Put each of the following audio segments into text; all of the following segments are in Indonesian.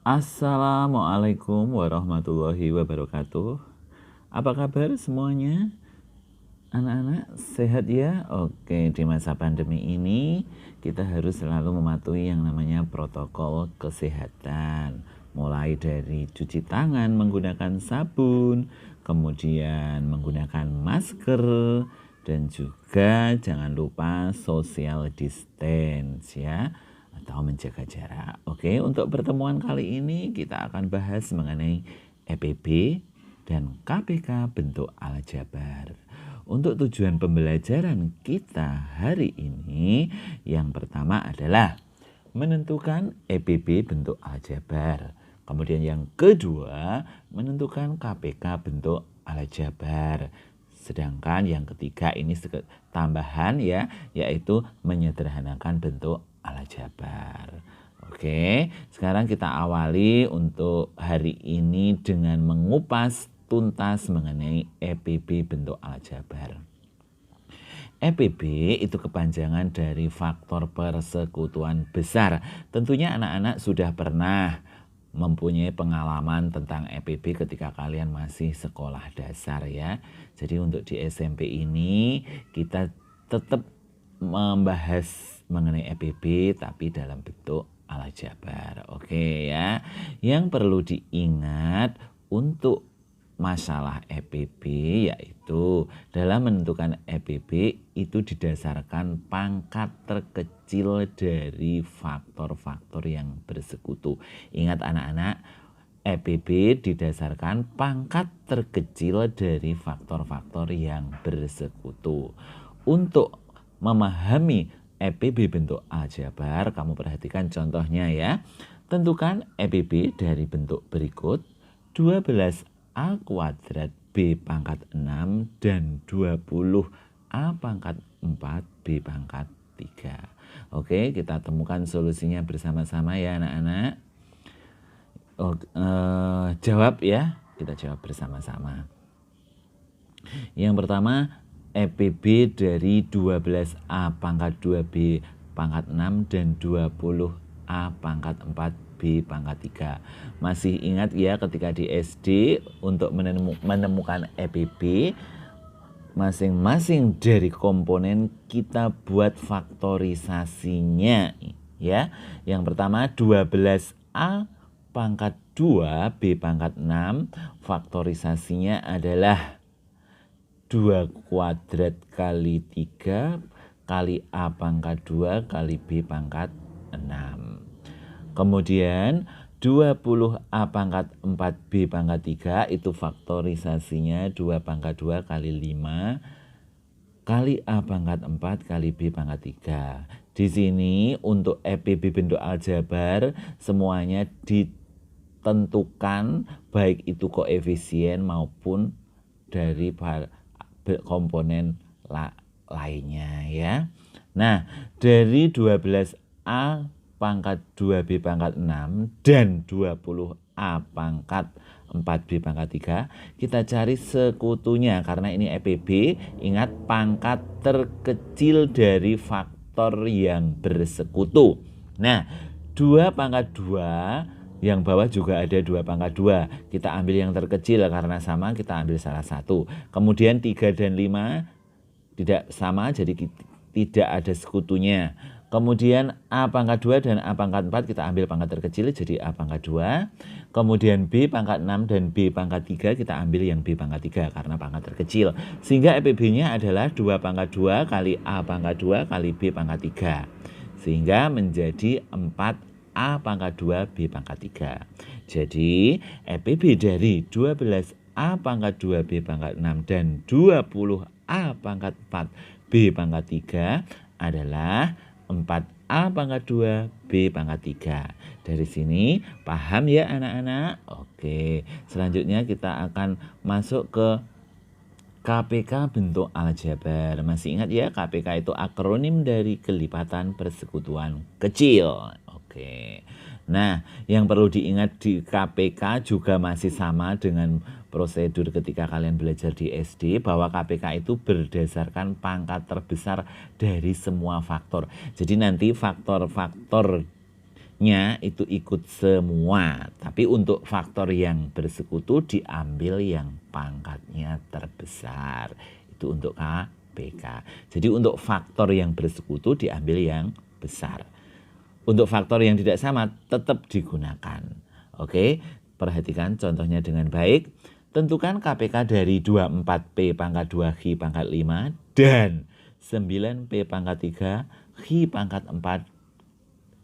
Assalamualaikum warahmatullahi wabarakatuh. Apa kabar semuanya? Anak-anak sehat ya? Oke, di masa pandemi ini kita harus selalu mematuhi yang namanya protokol kesehatan. Mulai dari cuci tangan menggunakan sabun, kemudian menggunakan masker, dan juga jangan lupa social distance ya, atau menjaga jarak. Oke, untuk pertemuan kali ini kita akan bahas mengenai EPB dan KPK bentuk aljabar. Untuk tujuan pembelajaran kita hari ini, yang pertama adalah menentukan EPB bentuk aljabar. Kemudian yang kedua, menentukan KPK bentuk aljabar. Sedangkan yang ketiga ini tambahan ya, yaitu menyederhanakan bentuk aljabar. Oke, sekarang kita awali untuk hari ini dengan mengupas tuntas mengenai EPB bentuk aljabar. EPB itu kepanjangan dari faktor persekutuan besar. Tentunya anak-anak sudah pernah mempunyai pengalaman tentang EPB ketika kalian masih sekolah dasar ya. Jadi untuk di SMP ini kita tetap membahas mengenai EPB tapi dalam bentuk aljabar. Oke ya. Yang perlu diingat untuk masalah EPB yaitu dalam menentukan EPB itu didasarkan pangkat terkecil dari faktor-faktor yang bersekutu. Ingat anak-anak, EPB didasarkan pangkat terkecil dari faktor-faktor yang bersekutu. Untuk memahami EPB bentuk aljabar, kamu perhatikan contohnya ya. Tentukan EPB dari bentuk berikut: 12A kuadrat B pangkat 6 dan 20A pangkat 4 B pangkat 3. Oke, kita temukan solusinya bersama-sama ya anak-anak. Jawab ya, kita jawab bersama-sama. Yang pertama, EPB dari 12A pangkat 2B pangkat 6 dan 20A pangkat 4 B pangkat 3. Masih ingat ya ketika di SD untuk menemukan EPB masing-masing dari komponen kita buat faktorisasinya ya. Yang pertama 12A pangkat 2 B pangkat 6, faktorisasinya adalah 2 kuadrat kali 3 kali A pangkat 2 kali B pangkat 6. Kemudian 20A pangkat 4B pangkat 3 itu faktorisasinya 2 pangkat 2 kali 5 kali A pangkat 4 kali B pangkat 3. Di sini untuk EPB bentuk aljabar semuanya ditentukan baik itu koefisien maupun dari komponen lainnya ya. Nah, dari 12A pangkat 2B pangkat 6 dan 20A pangkat 4B pangkat 3, kita cari sekutunya karena ini EPB. Ingat pangkat terkecil dari faktor yang bersekutu. Nah, 2 pangkat 2 yang bawah juga ada 2 pangkat 2. Kita ambil yang terkecil karena sama, kita ambil salah satu. Kemudian 3 dan 5 tidak sama, jadi tidak ada sekutunya. Kemudian A pangkat 2 dan A pangkat 4 kita ambil pangkat terkecil, jadi A pangkat 2. Kemudian B pangkat 6 dan B pangkat 3 kita ambil yang B pangkat 3 karena pangkat terkecil. Sehingga EPB-nya adalah 2 pangkat 2 kali A pangkat 2 kali B pangkat 3. Sehingga menjadi 4A pangkat 2 B pangkat 3. Jadi EPB dari 12A pangkat 2 B pangkat 6 dan 20A pangkat 4 B pangkat 3 adalah 4A pangkat 2 B pangkat 3. Dari sini paham ya anak-anak? Oke, selanjutnya kita akan masuk ke KPK bentuk aljabar. Masih ingat ya, KPK itu akronim dari kelipatan persekutuan kecil. Oke. Nah, yang perlu diingat di KPK juga masih sama dengan prosedur ketika kalian belajar di SD, bahwa KPK itu berdasarkan pangkat terbesar dari semua faktor. Jadi nanti faktor-faktor pangkatnya itu ikut semua. Tapi untuk faktor yang bersekutu diambil yang pangkatnya terbesar. Itu untuk KPK. Jadi untuk faktor yang bersekutu diambil yang besar. Untuk faktor yang tidak sama tetap digunakan. Oke, perhatikan contohnya dengan baik. Tentukan KPK dari 24P pangkat 2 Hi pangkat 5 dan 9P pangkat 3 Hi pangkat 4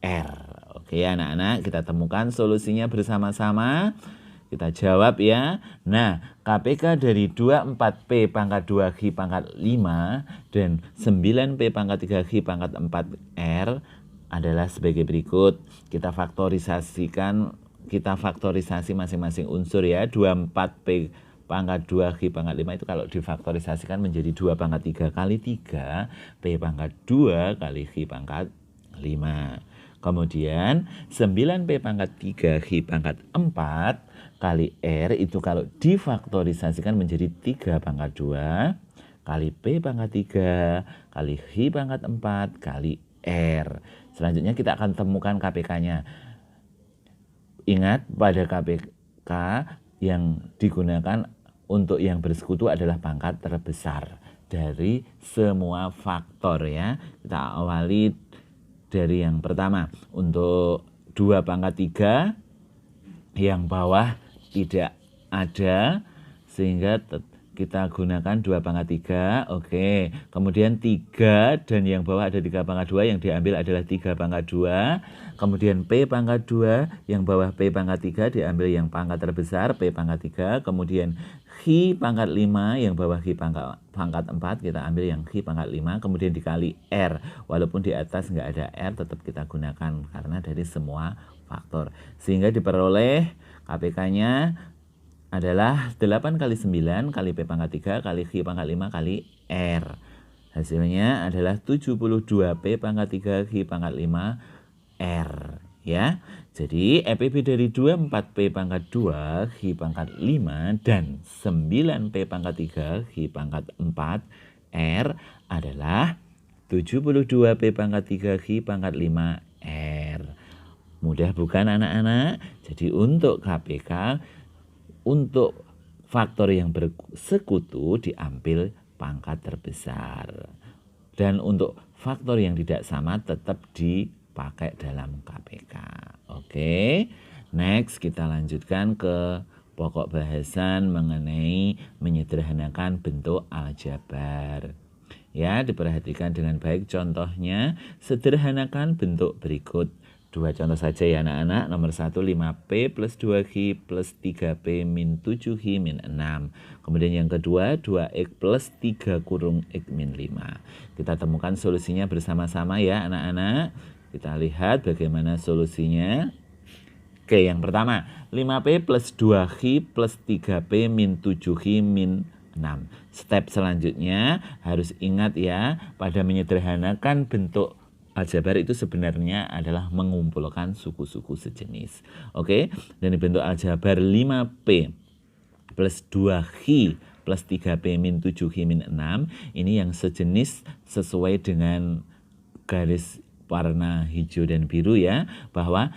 R. Oke anak-anak, kita temukan solusinya bersama-sama. Kita jawab ya. Nah, KPK dari 24P pangkat 2 Hi pangkat 5 dan 9P pangkat 3 Hi pangkat 4 R adalah sebagai berikut. Kita faktorisasi masing-masing unsur ya. 24P pangkat 2 Hi pangkat 5 itu kalau difaktorisasikan menjadi 2 pangkat 3 kali 3 P pangkat 2 kali Hi pangkat 5. Kemudian 9P pangkat 3 Hi pangkat 4 kali R itu kalau difaktorisasikan menjadi 3 pangkat 2 kali P pangkat 3 kali Hi pangkat 4 kali R. Selanjutnya kita akan temukan KPK-nya. Ingat pada KPK yang digunakan untuk yang bersekutu adalah pangkat terbesar dari semua faktor ya. Kita awali dari yang pertama. Untuk 2 pangkat 3 yang bawah tidak ada sehingga kita gunakan 2 pangkat 3. Oke. Kemudian 3 dan yang bawah ada 3 pangkat 2 yang diambil adalah 3 pangkat 2. Kemudian P pangkat 2 yang bawah P pangkat 3 diambil yang pangkat terbesar P pangkat 3. Kemudian Hi pangkat 5 yang bawah Hi pangkat 4 kita ambil yang Hi pangkat 5. Kemudian dikali R. Walaupun di atas nggak ada R tetap kita gunakan karena dari semua faktor. Sehingga diperoleh KPK-nya adalah 8 kali 9 kali P pangkat 3 kali Hi pangkat 5 kali R. Hasilnya adalah 72 P pangkat 3 Hi pangkat 5 R. Ya, jadi EPB dari 24P pangkat 2 Hi pangkat 5 dan 9P pangkat 3 Hi pangkat 4 R adalah 72P pangkat 3 Hi pangkat 5 R. Mudah bukan anak-anak? Jadi untuk KPK, untuk faktor yang bersekutu diambil pangkat terbesar. Dan untuk faktor yang tidak sama tetap dipakai dalam KPK. Oke. Next kita lanjutkan ke pokok bahasan mengenai menyederhanakan bentuk aljabar. Ya, diperhatikan dengan baik contohnya. Sederhanakan bentuk berikut. 2 contoh saja ya anak-anak. Nomor 1 5P plus 2Hi plus 3P min 7Hi min 6. Kemudian yang kedua 2X plus 3 kurung X min 5. Kita temukan solusinya bersama-sama ya anak-anak. Kita lihat bagaimana solusinya. Oke, yang pertama 5P plus 2Hi plus 3P min 7Hi min 6. Step selanjutnya harus ingat ya, pada menyederhanakan bentuk aljabar itu sebenarnya adalah mengumpulkan suku-suku sejenis. Oke, dan bentuk aljabar 5P plus 2Hi plus 3P min 7Hi min 6 ini yang sejenis sesuai dengan garis warna hijau dan biru ya, bahwa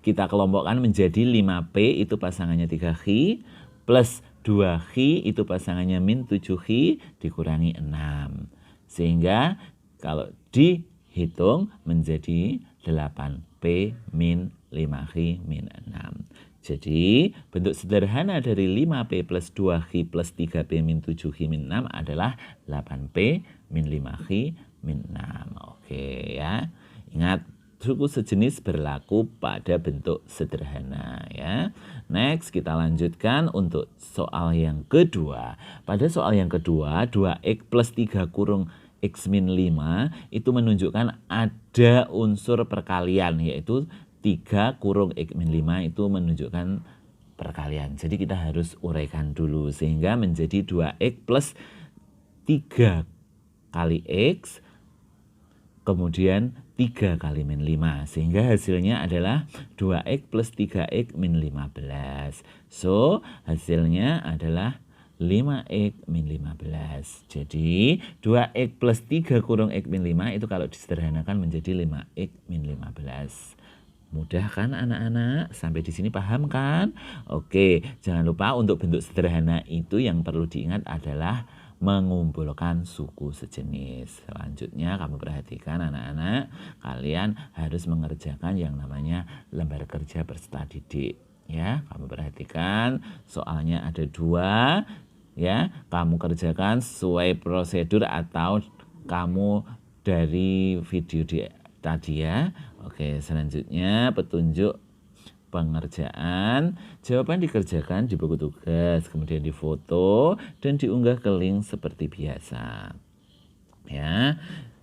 kita kelompokkan menjadi 5P itu pasangannya 3Hi plus 2Hi itu pasangannya min 7Hi dikurangi 6. Sehingga kalau dihitung menjadi 8P min 5Hi min 6. Jadi bentuk sederhana dari 5P plus 2Hi plus 3P min 7Hi min 6 adalah 8P min 5Hi min 6. Oke ya. Ingat, suku sejenis berlaku pada bentuk sederhana ya. Next kita lanjutkan untuk soal yang kedua. Pada soal yang kedua 2X plus 3 kurung X min 5 itu menunjukkan ada unsur perkalian, yaitu 3 kurung X min 5 itu menunjukkan perkalian. Jadi kita harus uraikan dulu sehingga menjadi 2X plus 3 kali X kemudian 3 kali min 5 sehingga hasilnya adalah 2X plus 3X min 15. So hasilnya adalah 5x min 15. Jadi 2x plus 3 kurung x min 5 itu kalau disederhanakan menjadi 5x min 15. Mudah kan anak-anak? Sampai di sini paham kan? Oke, jangan lupa untuk bentuk sederhana itu yang perlu diingat adalah mengumpulkan suku sejenis. Selanjutnya kamu perhatikan anak-anak, kalian harus mengerjakan yang namanya lembar kerja peserta didik. Ya, kamu perhatikan soalnya ada 2, ya. Kamu kerjakan sesuai prosedur atau kamu dari video tadi ya. Oke, selanjutnya petunjuk pengerjaan. Jawaban dikerjakan di buku tugas, kemudian difoto dan diunggah ke link seperti biasa. Ya.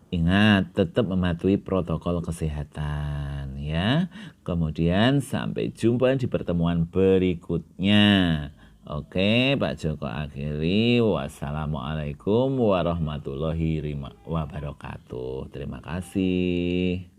Ingat, tetap mematuhi protokol kesehatan ya. Kemudian sampai jumpa di pertemuan berikutnya. Oke, Pak Joko akhiri. Wassalamualaikum warahmatullahi wabarakatuh. Terima kasih.